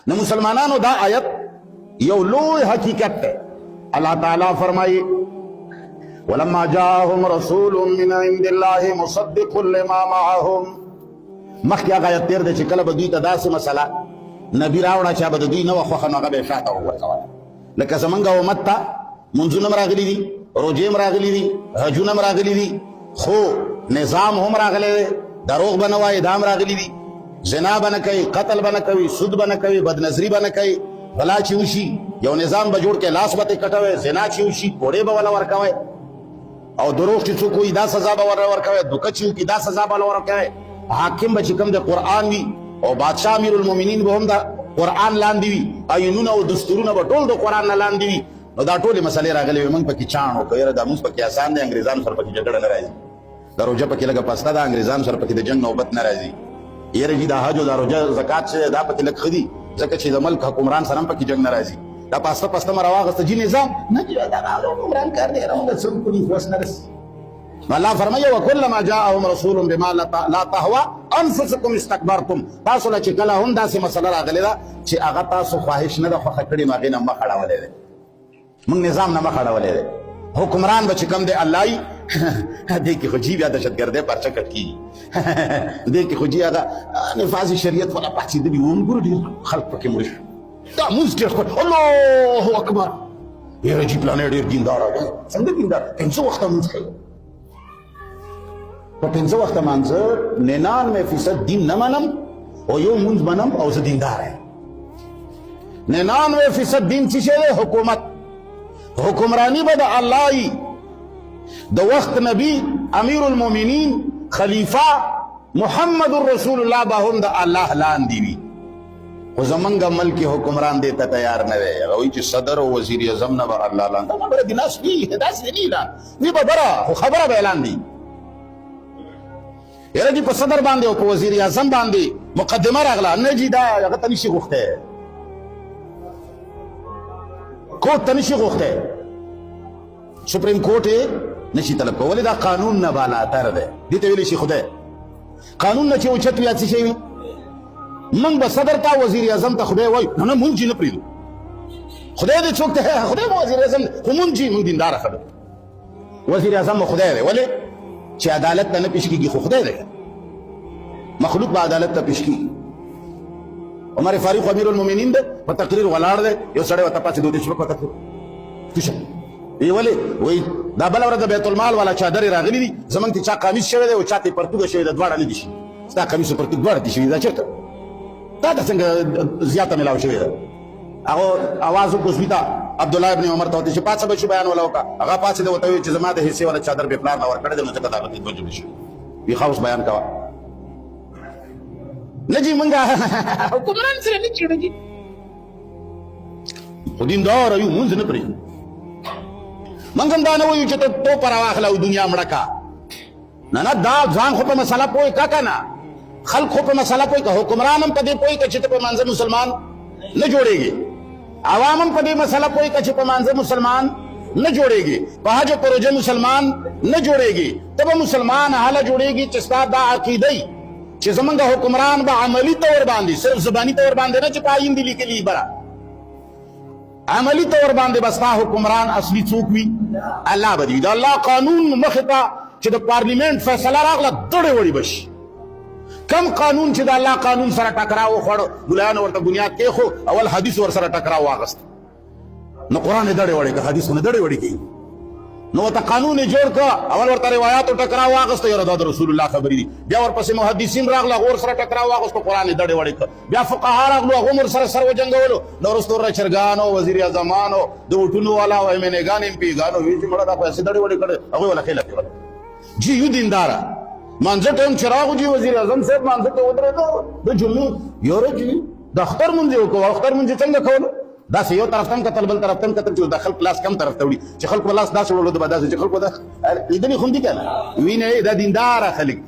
न मुसलमानों दा आयत यो लोय हकीकत है। अल्लाह ताला फरमाई वलम्मा जाअहुम रसूलुम मिन इंदिल्लाहि मुसद्दिकुल लिमा मअहुम। मखया आयत तेर दे कल बदुई तदास मसला नबी रावड़ा चा बदुई न वखख न गबे शाता हुआ सवाल लका समंगा उम्मता मुंजुनम रागली दी रोजेम रागली दी हजुनम रागली दी खो निजाम हम रागले दरोग बनवा इदाम रागली दी जना बन कई कत्ल बन कई सुद बन कई बदनजरी बन कई भला चिवशी यो निजाम बजोड़ के लाश बते कटवे जना चिवशी घोड़े बवाला वर्कावे और दरोग चिचु कोई दा सजा बवाला वर्कावे दुकचिव की दा सजा बवाला वर्कावे हाकिम बचिकम दे कुरान वी और बादशाह अमीरुल मोमिनीन बहम दा कुरान लान दीवी आयुनुना और दस्तूरुना बटोल दो कुरान लान दीवी और दा टोले मसले रागले मंग पकी चाण हो कयर दा मुस पकी आसान दे अंग्रेजान सर पकी जगड़ न राजी दरोजा पकी लगा पस्ता दा अंग्रेजान सर पकी दे जंग नौबत न राजी ये रजी दा हज दरोजा ज़कात से दा पकी लग खदी जके छि मल्क हुकुमरान सरम पकी जंग न राजी दा पास्ता पास्ता मरवा गस्त जी निजाम न जी दा हुकुमरान कर दे रहा हूं सब कुछ वस न रस अल्लाह फरमाया वकुल्लमा जाअहुम रसूलुम बिमा ला तहवा अनफुसुकुम इस्तकबरतुम तासु ला छि कला हुंदा से मसला रागले दा छि आगा तासु ख्वाहिश न दा खखड़ी मागे न मखड़ा वले दे मन निजाम न मखड़ा वले दे हुक्मरान बच कम दे अल्लाह देख के खुजी या दहशतगर्द परचा कट की देख के खुजी आगा निफाजी शरीयत वाला पाची दी उन गुरु दी खल्क के मुरिश ता मुस्ते अल्लाहु अकबर ये रजी प्लानेट दीनदार आ संग दीनदार 300 वक्त मुझ तो 300 वक्त मानसर 99% दीन न मनम और यो मुंज बनम और से दीनदार है 99% दीन चिशे हुकूमत हुक्मरानी बद अल्लाह द वक्त नबी अमीरुल मोमिनीन खलीफा मुहम्मदुर रसूलुल्लाह बाहुम द अल्लाह लान दीवी वो जमंगा मल के हुक्मरान देता तैयार न रहे वही सदर और वजीर आजम न अल्लाह लान दा बड़ा दिनास भी हिदायत नहीं ला नहीं बड़ा खबर ऐलान दी यार जी सदर बांधे हो वजीर आजम बांधे मुकदमा रगला न जी दा अगर तनिशी गुफ्ते कोर्ट तनिशी गुफ्ते सुप्रीम कोर्ट है नशी तलब को वलिदा कानून न बाला तर दे दीते वेली शी खुदे कानून न चे उचत या ची शेवी मंग ब सदर ता वजीर आजम ता खुदे वही न मुंजी न प्रीदो खुदे दे चोकते है खुदे वजीर आजम मुंजी मुंग दीनदार खद वजीर आजम खुदे दे वले चे अदालत न पेश की खुदे दे मखलूक बा अदालत ता पेश की हमारे फारूक अमीरुल मोमिनीन दे व तकरीर वलाड़ दे यो सड़े व तपा से दो देश को तक कुछ ये वाले वही दाबला वर द बैतुल माल वाला चादर रागली दी जमन ती चा कमीज शेवे दे चाती परतुग शेवे द द्वाड़ा दी sta कमीज परतुग द्वाड़ा दी शेवे दा चेता ता संग जियाता मिलाव शेवे दा अगो आवाज को स्मिता अब्दुल्लाह इब्न उमर तो ती पांच बच्चे बयान वाला का अगा पांच दे होते हुए जमा दे हिस्से वाला चादर पे प्लान और कड़े दे न कदा दी बजु दी ये खास बयान का नजी मंगा हुकुमरान से नहीं चिड़गी खुदिन दौर यू मुंज न पड़ी मंगन दाने वो यूं तो परावाखला दुनिया मड़का ना ना दा जान खो पे मसाला पोई का ना खल खो पे मसाला पोई का हुक्मरान हम पदे पोई का चित पे मानसे मुसलमान न जोड़ेगी आवाम हम पदे मसाला पोई का चित पे मानसे मुसलमान न जोड़ेगी वहां जो प्रोजे मुसलमान न जोड़ेगी तब मुसलमान हाला जोड़ेगी चिस्ता दा अकीदई चिजमंगा हुक्मरान बा अमली तौर बांधी सिर्फ जुबानी तौर बांधे ना चिपाइन दिली के लिए बड़ा अमली तौर बांधे बसता हुक्मरान असली चूक भी अल्लाह बदी अल्लाह कानून मखता च पार्लियामेंट फैसला रागला दड़े वड़ी बश कम कानून च अल्लाह कानून सरा टकराव खड़ बुलान और बुनियाद के हो अवल हदीस और सरा टकराव वागस्त न कुरान दड़े वड़े का हदीस ने दड़े वड़ी की नो ता कानून जोड़ का अवल और रिवायात टकराव वागस्त और दाद रसूलुल्लाह खबरी दी ब्या और पसे मुहद्दिसिन रागला और सरा टकराव वागस्त कुरान दड़े वड़े का ब्या फुकाहा रागलो उमर सरा सर्व जंगवलो नरस्तोर चरगानो वजीर आजमानो दो उठनो वाला व मैंने गान एमपी गानो वी मड़ा दा ऐसे दड़े वड़े करे अगो वाला खेला के जी यू दीनदार मानसे टाइम चिराग जी वजीर आजम साहब मानसे तो उधर तो जुम्मू योरे जी दख्तर मुंजे को अख्तर मुंजे चंग खोल दास यो तरफ तम कतल बल तरफ तम कतल जो दखल क्लास कम तरफ तोड़ी चखल क्लास दास वलो दास चखल को दा इदनी खुंदी क्या वी ने दा दीनदार खलिक